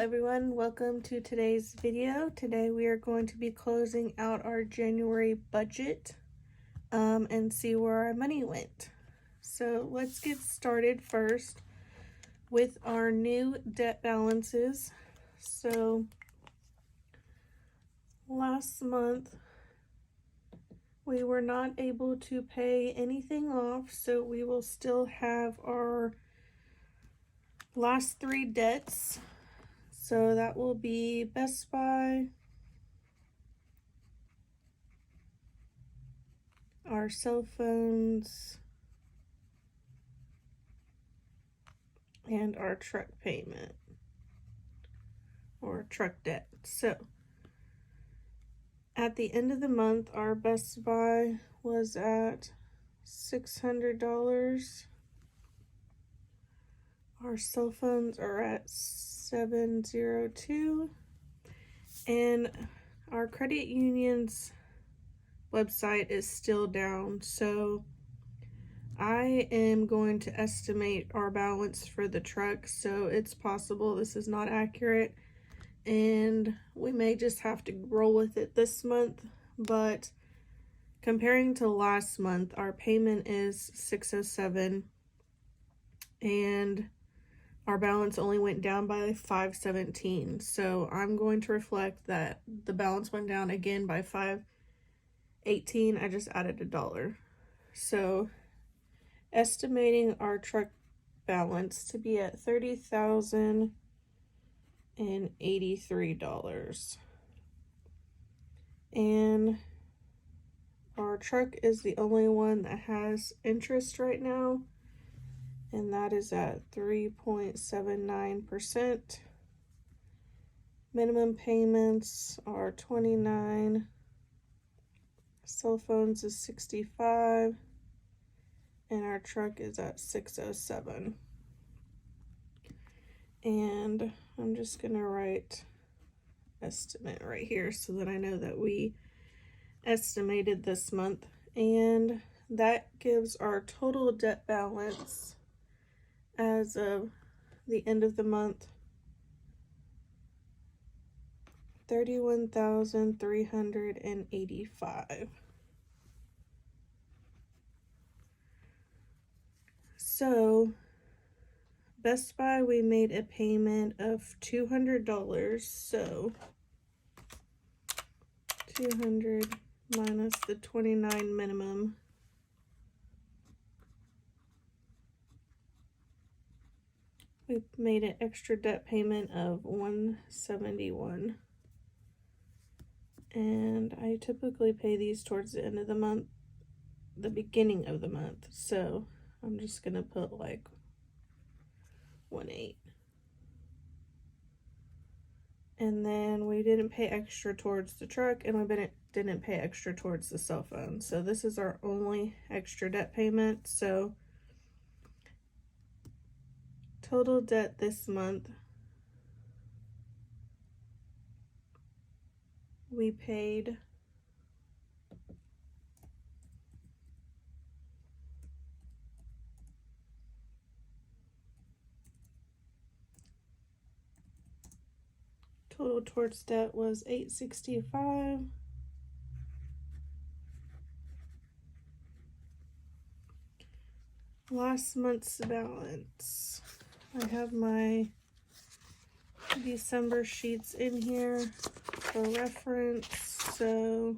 everyone, welcome to today's video. Today we are going to be closing out our January budget and see where our money went. So let's get started first with our new debt balances. So last month we were not able to pay anything off, so we will still have our last three debts. So that will be Best Buy, our cell phones, and our truck payment or truck debt. So at the end of the month, our Best Buy was at $600. Our cell phones are at $702, and our credit union's website is still down, so I am going to estimate our balance for the truck. So it's possible this is not accurate and we may just have to roll with it this month, but comparing to last month, our payment is $607 and our balance only went down by $517. So I'm going to reflect that the balance went down again by $518. I just added $1. So estimating our truck balance to be at $30,083. And our truck is the only one that has interest right now, and that is at 3.79%. Minimum payments are $29. Cell phones is $65. And our truck is at $607. And I'm just gonna write estimate right here so that I know that we estimated this month. And that gives our total debt balance as of the end of the month, $31,385. So Best Buy, we made a payment of $200. So 200 minus the 29 minimum. We made an extra debt payment of $171. And I typically pay these towards the end of the month, the beginning of the month. So I'm just gonna put like 1.8. And then we didn't pay extra towards the truck, and we didn't pay extra towards the cell phone. So this is our only extra debt payment. So total debt this month, we paid total towards debt was $865. Last month's balance. I have my December sheets in here for reference. So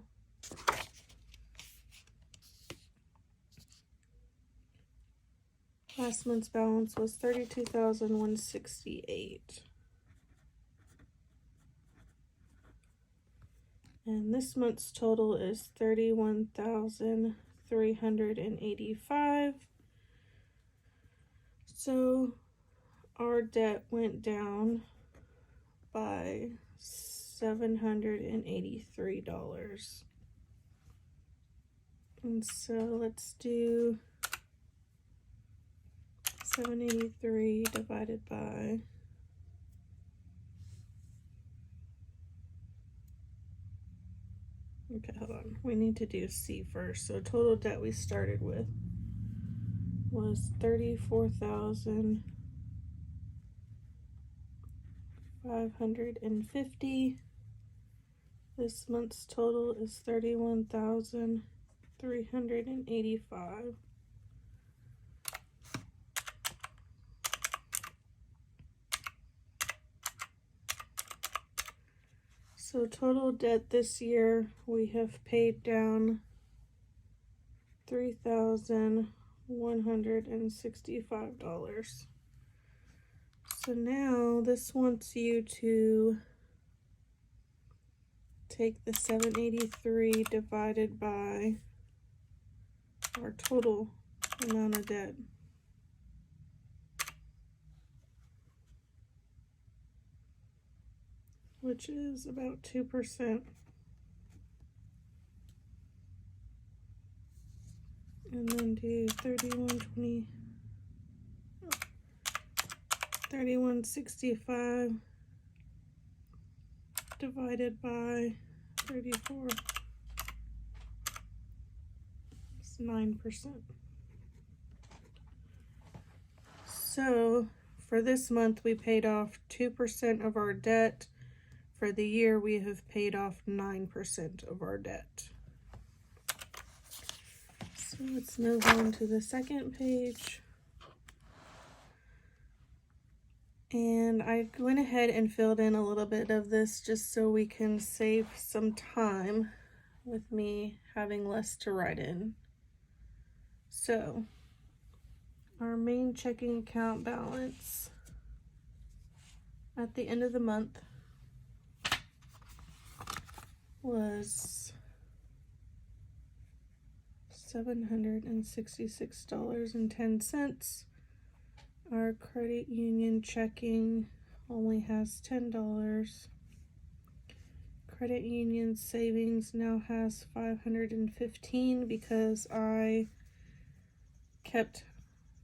last month's balance was $32,168. And this month's total is $31,385. So our debt went down by $783. And so let's do 783 divided by okay, hold on. We need to do C first. So total debt we started with was $34,500. $550. This month's total is $31,385. So total debt this year, we have paid down $3,165. So now this wants you to take the 783 divided by our total amount of debt. Which is about 2%. And then do 3165 divided by 34. It's 9%. So for this month, we paid off 2% of our debt. For the year, we have paid off 9% of our debt. So let's move on to the second page. And I went ahead and filled in a little bit of this just so we can save some time with me having less to write in. So our main checking account balance at the end of the month was $766.10. Our credit union checking only has $10. Credit union savings now has $515 because I kept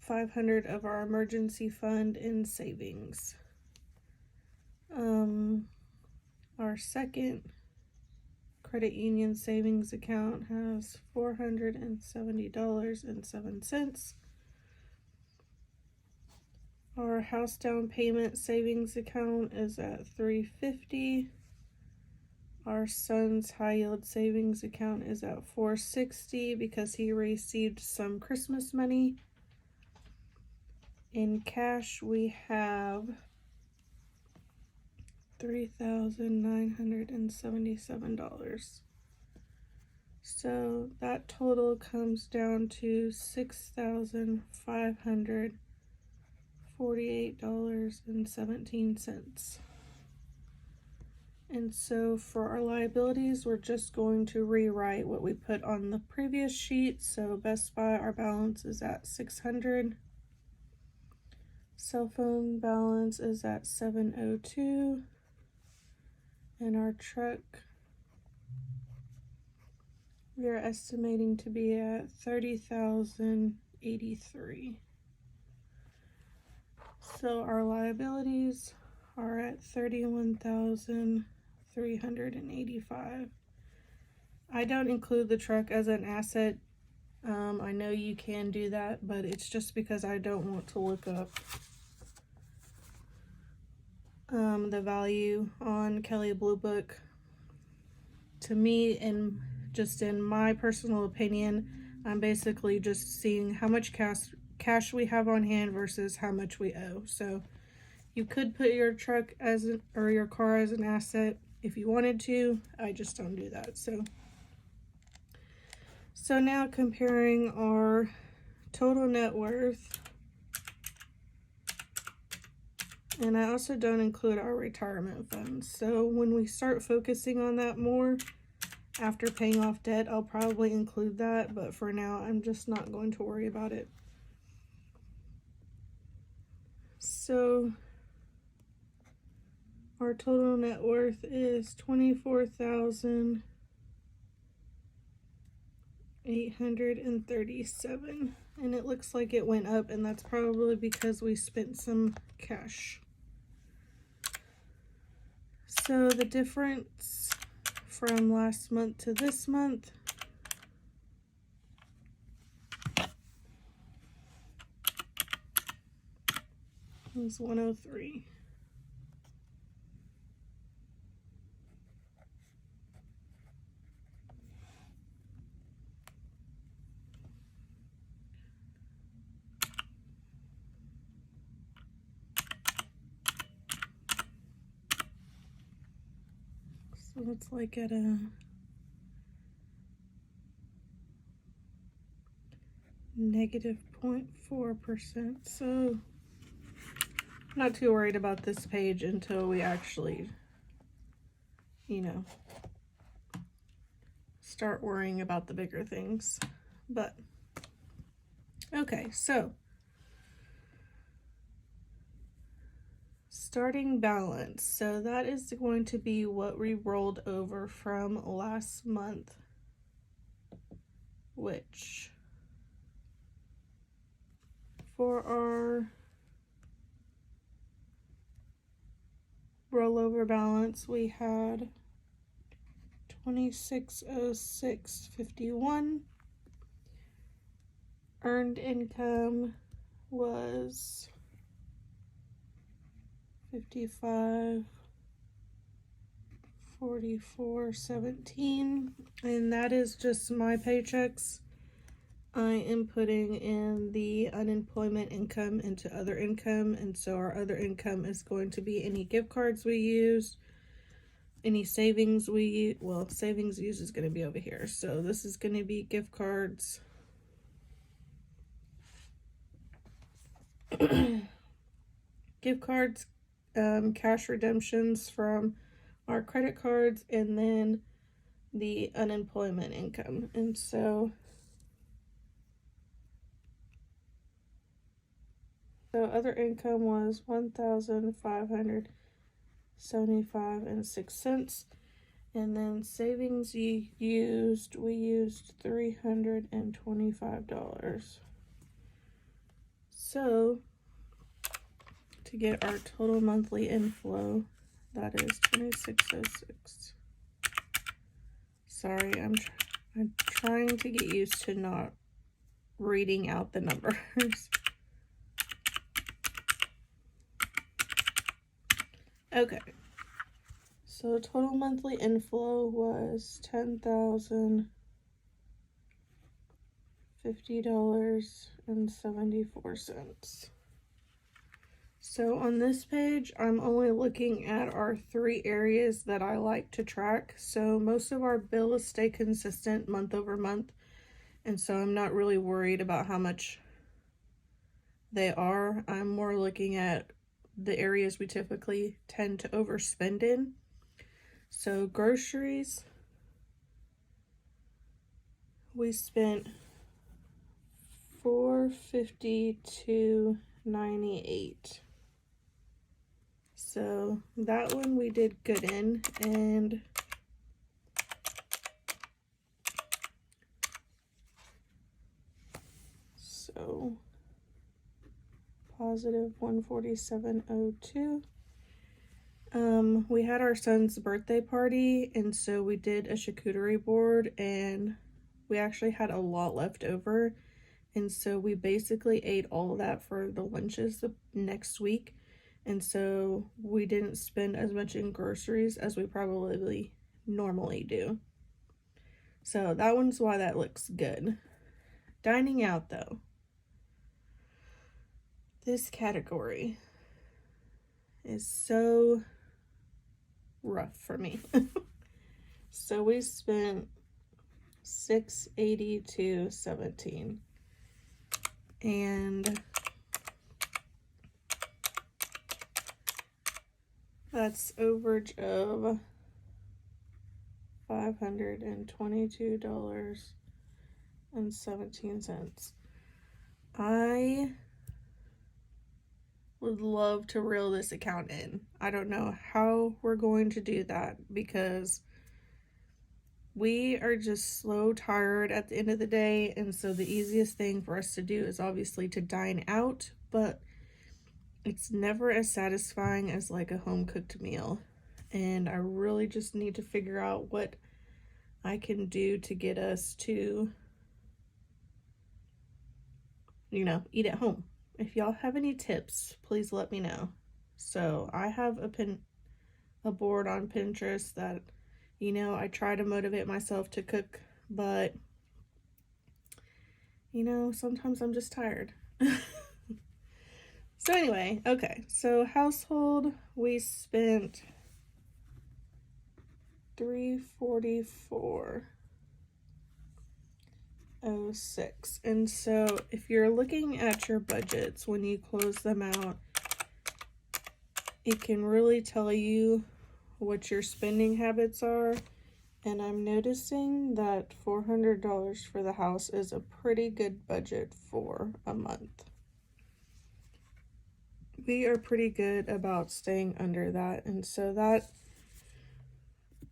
$500 of our emergency fund in savings. Our second credit union savings account has $470.07. Our house down payment savings account is at $350. Our son's high yield savings account is at $460 because he received some Christmas money. In cash, we have $3,977. So that total comes down to $6,548.17. And so for our liabilities, we're just going to rewrite what we put on the previous sheet. So Best Buy, our balance is at $600. Cell phone balance is at $702. And our truck, we are estimating to be at $30,083. So our liabilities are at $31,385. I don't include the truck as an asset. I know you can do that, but it's just because I don't want to look up the value on Kelley Blue Book. To me, and just in my personal opinion, I'm basically just seeing how much cash we have on hand versus how much we owe. So you could put your truck or your car as an asset if you wanted to. I just don't do that. So now comparing our total net worth, and I also don't include our retirement funds. So when we start focusing on that more, after paying off debt, I'll probably include that. But for now, I'm just not going to worry about it. So our total net worth is $24,837. And it looks like it went up, and that's probably because we spent some cash. So the difference from last month to this month is $103. So it's like at a negative 0.4%. So I'm not too worried about this page until we actually, you know, start worrying about the bigger things. But okay, so starting balance. So that is going to be what we rolled over from last month, which for our rollover balance we had 2606.51. Earned income was 55.44.17, and that is just my paychecks. I am putting in the unemployment income into other income, and so our other income is going to be any gift cards we use, any savings we, well, savings use is going to be over here, so this is going to be gift cards. Gift cards, cash redemptions from our credit cards, and then the unemployment income. And so other income was $1,575.06, and then savings we used $325. So to get our total monthly inflow, that is 2606. Sorry, I'm trying to get used to not reading out the numbers. Okay, so total monthly inflow was $10,050.74. So on this page, I'm only looking at our 3 areas that I like to track. So most of our bills stay consistent month over month, and so I'm not really worried about how much they are. I'm more looking at the areas we typically tend to overspend in. So groceries, we spent $452.98. So that one we did good in, and so positive 147.02. We had our son's birthday party, and so we did a charcuterie board, and we actually had a lot left over, and so we basically ate all of that for the lunches the next week. And so we didn't spend as much in groceries as we probably normally do. So that one's why that looks good. Dining out, though. This category is so rough for me. So we spent $682.17. And that's overage of $522.17. I would love to reel this account in. I don't know how we're going to do that because we are just so tired at the end of the day, and so the easiest thing for us to do is obviously to dine out, but it's never as satisfying as like a home cooked meal. And I really just need to figure out what I can do to get us to, you know, eat at home. If y'all have any tips, please let me know. So I have a board on Pinterest that, you know, I try to motivate myself to cook, but, you know, sometimes I'm just tired. So anyway, okay, so household, we spent $344.06. And so if you're looking at your budgets when you close them out, it can really tell you what your spending habits are. And I'm noticing that $400 for the house is a pretty good budget for a month. We are pretty good about staying under that, and so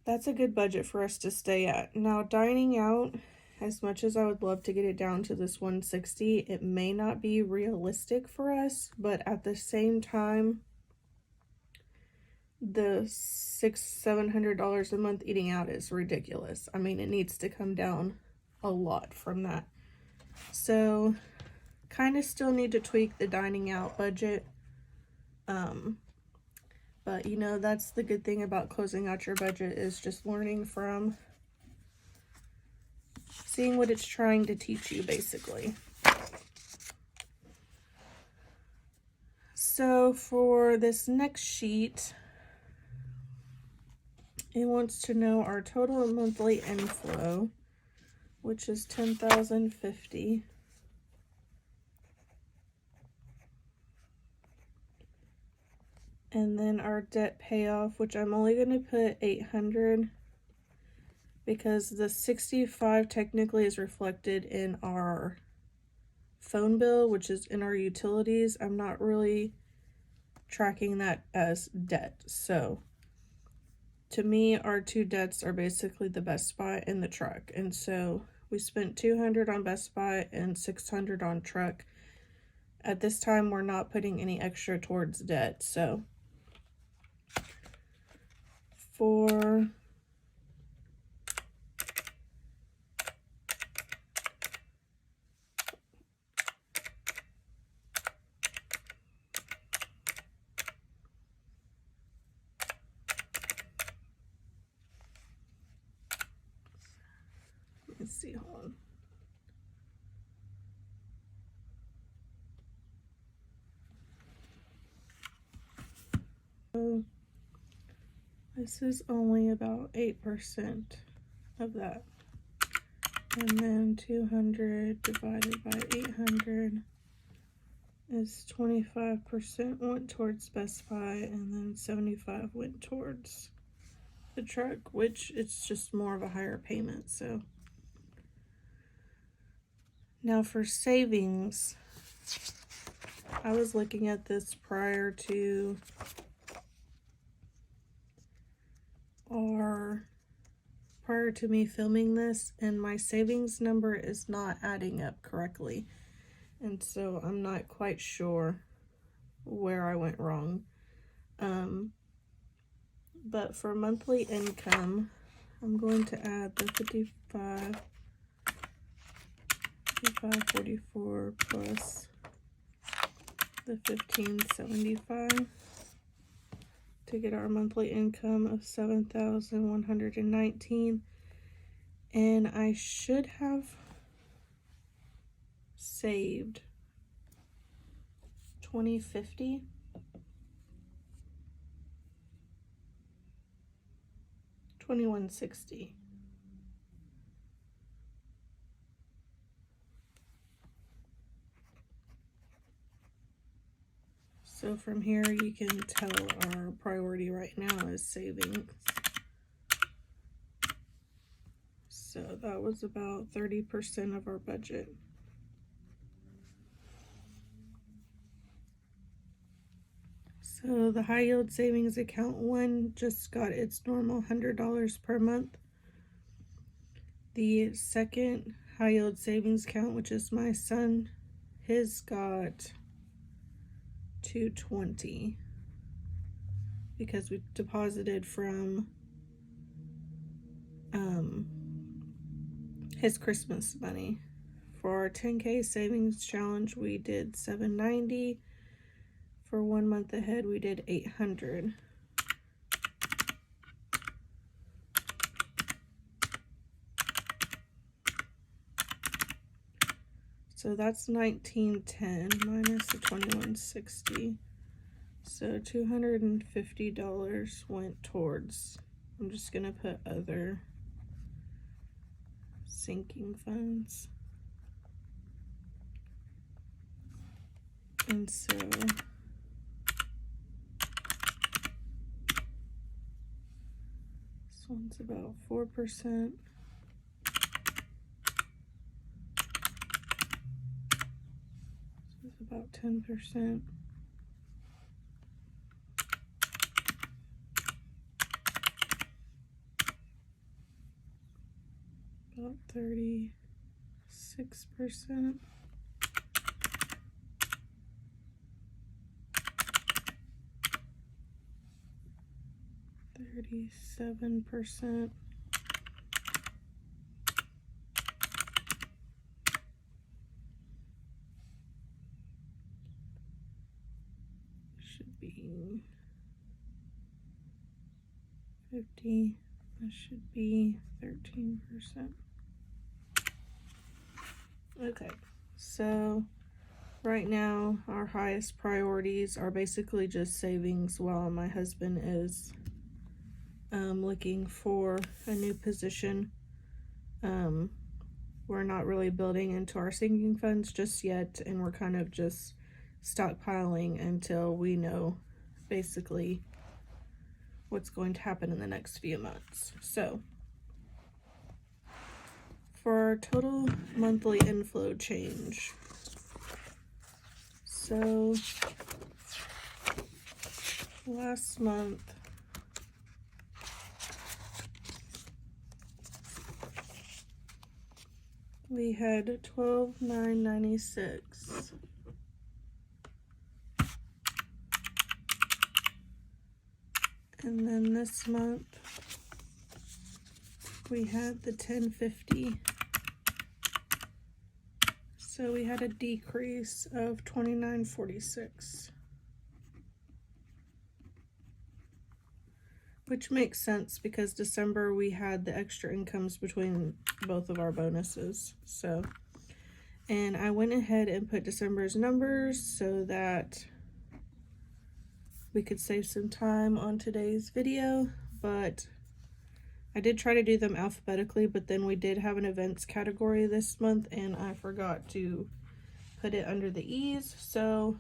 that's a good budget for us to stay at. Now, dining out, as much as I would love to get it down to this 160, it may not be realistic for us, but at the same time, the $600-700 a month eating out is ridiculous. I mean, it needs to come down a lot from that. So, kind of still need to tweak the dining out budget. But you know, that's the good thing about closing out your budget, is just learning from seeing what it's trying to teach you, basically. So for this next sheet, it wants to know our total monthly inflow, which is $10,050. And then our debt payoff, which I'm only going to put $800 because the $65 technically is reflected in our phone bill, which is in our utilities. I'm not really tracking that as debt. So to me, our two debts are basically the Best Buy and the truck. And so we spent $200 on Best Buy and $600 on truck. At this time, we're not putting any extra towards debt. So for let's see, hold on. So this is only about 8% of that. And then 200 divided by 800 is 25% went towards Best Buy, and then 75 went towards the truck, which it's just more of a higher payment. So now for savings, I was looking at this prior to me filming this, and my savings number is not adding up correctly, and so I'm not quite sure where I went wrong. But for monthly income, I'm going to add the 5544 plus the 1575 to get our monthly income of $7,119. And I should have saved $20.50. $21.60. So from here you can tell our priority right now is savings. So that was about 30% of our budget. So the high yield savings account one just got its normal $100 per month. The second high yield savings account, which is my son, his got $220 because we deposited from his Christmas money. For our 10K savings challenge, we did $790. For 1 month ahead, we did $800. So that's $1910 minus the $2160. So $250 went towards I'm just gonna put other sinking funds. And so this one's about 4%. This is about 10%. About 36%. 37%. Should be 50. This should be 13%. Okay, so right now our highest priorities are basically just savings while my husband is looking for a new position. We're not really building into our sinking funds just yet, and we're kind of just stockpiling until we know basically what's going to happen in the next few months. So for our total monthly inflow change, so last month we had $12,996. And then this month we had the $10.50. So we had a decrease of $29.46. Which makes sense because December we had the extra incomes between both of our bonuses. So, and I went ahead and put December's numbers so that we could save some time on today's video, but I did try to do them alphabetically, but then we did have an events category this month and I forgot to put it under the E's, so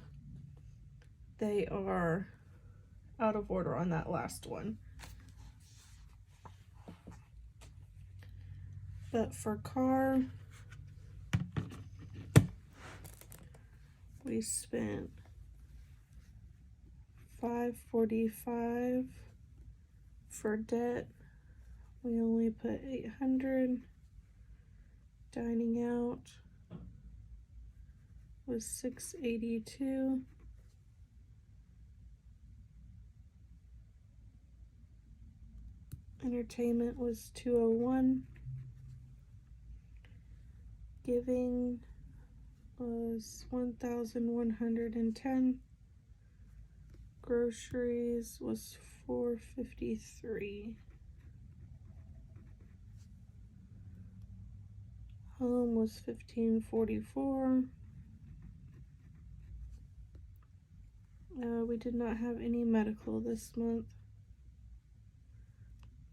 they are out of order on that last one. But for car, we spent $545. For debt, we only put $800. Dining out was $682. Entertainment was $201. Giving was $1,110. Groceries was $453. Home was $1,544. We did not have any medical this month.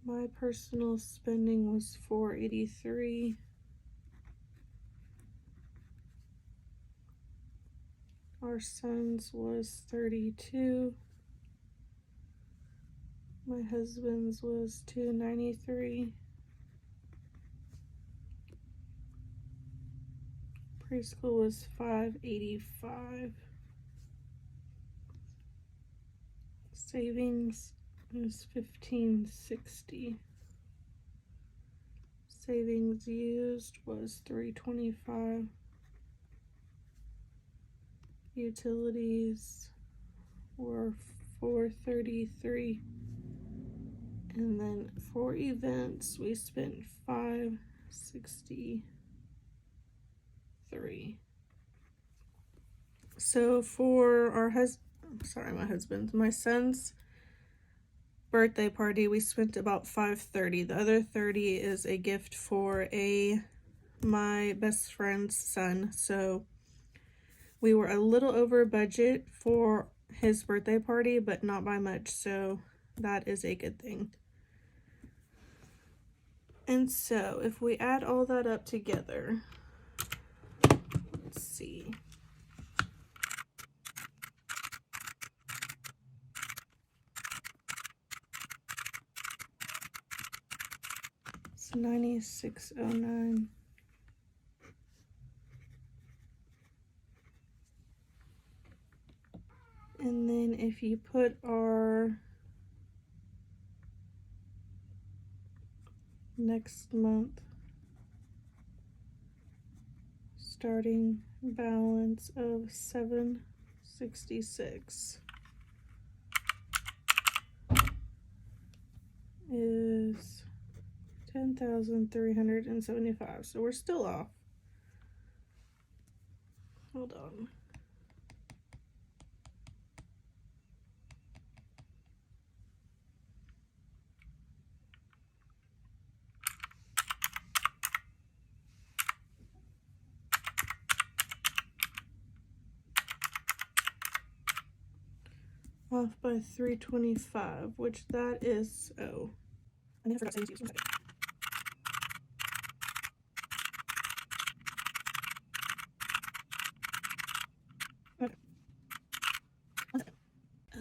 My personal spending was $483. Our son's was $32. My husband's was $293. Preschool was $585. Savings is $1,560. Savings used was $325. Utilities were $433. And then for events, we spent $563. So for our my son's birthday party, we spent about $530. The other $30 is a gift for my best friend's son. So we were a little over budget for his birthday party, but not by much. So that is a good thing. And so if we add all that up together, let's see. It's 9609. And then if you put our next month starting balance of $766 is 10,375. So we're still off. Hold on. Off by 325, which that is, oh, I forgot to use.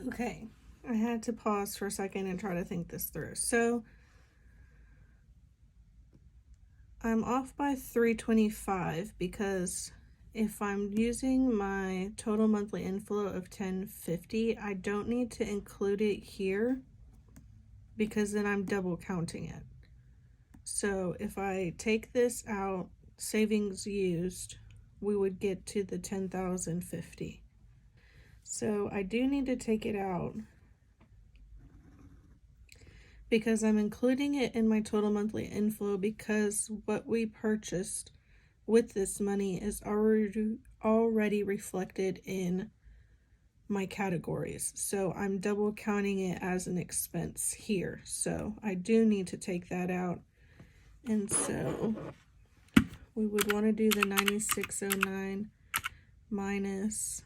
Okay, I had to pause for a second and try to think this through. So I'm off by 325 because if I'm using my total monthly inflow of 1050, I don't need to include it here because then I'm double counting it. So if I take this out, savings used, we would get to the 10,050. So I do need to take it out because I'm including it in my total monthly inflow because what we purchased with this money is already reflected in my categories. So I'm double counting it as an expense here. So I do need to take that out. And so we would want to do the 9609 minus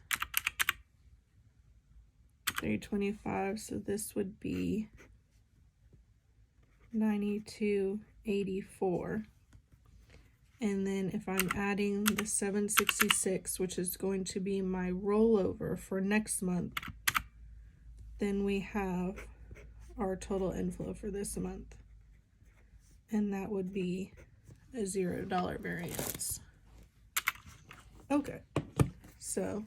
325. So this would be 9284. And then if I'm adding the 766, which is going to be my rollover for next month, then we have our total inflow for this month. And that would be a $0 variance. Okay, so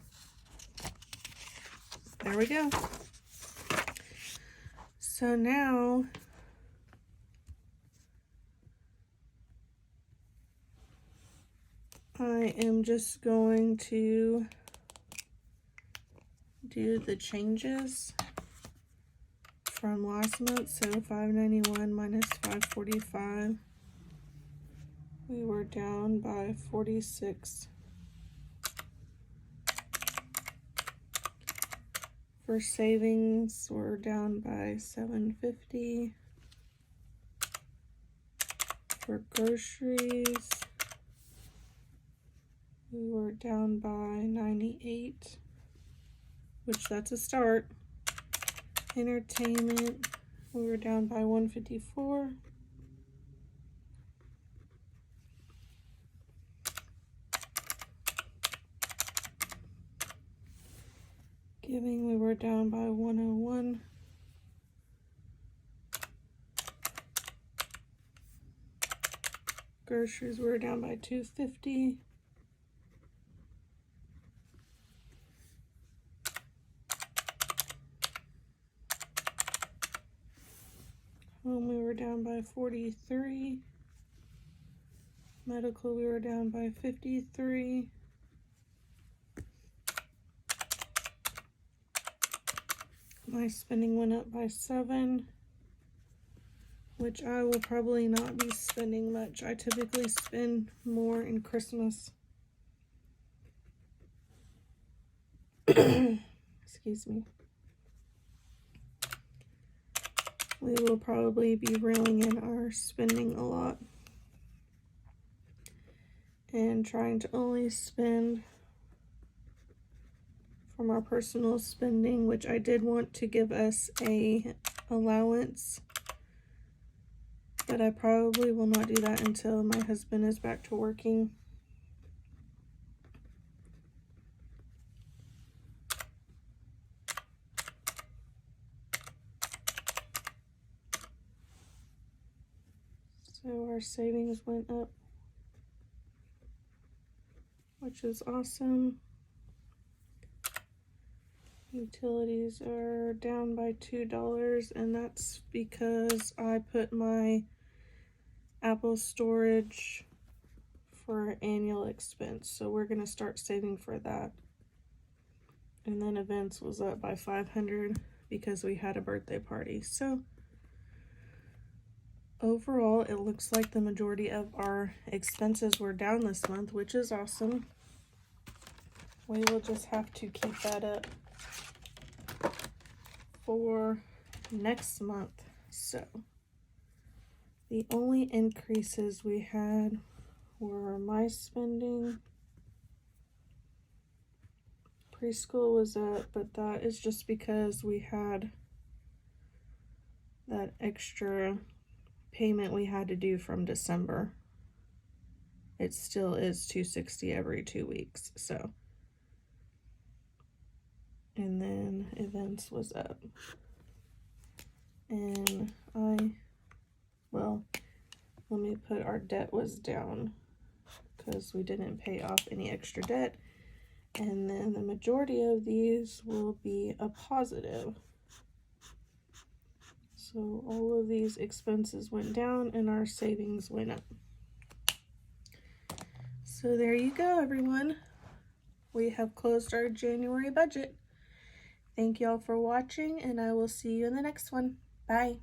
there we go. So now I am just going to do the changes from last month. So 591 minus 545. We were down by 46. For savings, we're down by 750. For groceries, we were down by 98, which that's a start. Entertainment, we were down by 154. Giving, we were down by 101. Groceries, we were down by 250. Home, we were down by 43. Medical, we were down by 53. My spending went up by 7, which I will probably not be spending much. I typically spend more in Christmas. Excuse me. We will probably be reeling in our spending a lot and trying to only spend from our personal spending, which I did want to give us a allowance, but I probably will not do that until my husband is back to working. So our savings went up, which is awesome. Utilities are down by $2, and that's because I put my Apple storage for annual expense. So we're going to start saving for that. And then events was up by $500 because we had a birthday party. So overall, it looks like the majority of our expenses were down this month, which is awesome. We will just have to keep that up for next month. So the only increases we had were my spending. Preschool was up, but that is just because we had that extra payment we had to do from December. It still is $260 every 2 weeks. So, and then events was up, and let me put our debt was down because we didn't pay off any extra debt. And then the majority of these will be a positive. So all of these expenses went down and our savings went up. So there you go, everyone. We have closed our January budget. Thank y'all for watching, and I will see you in the next one. Bye.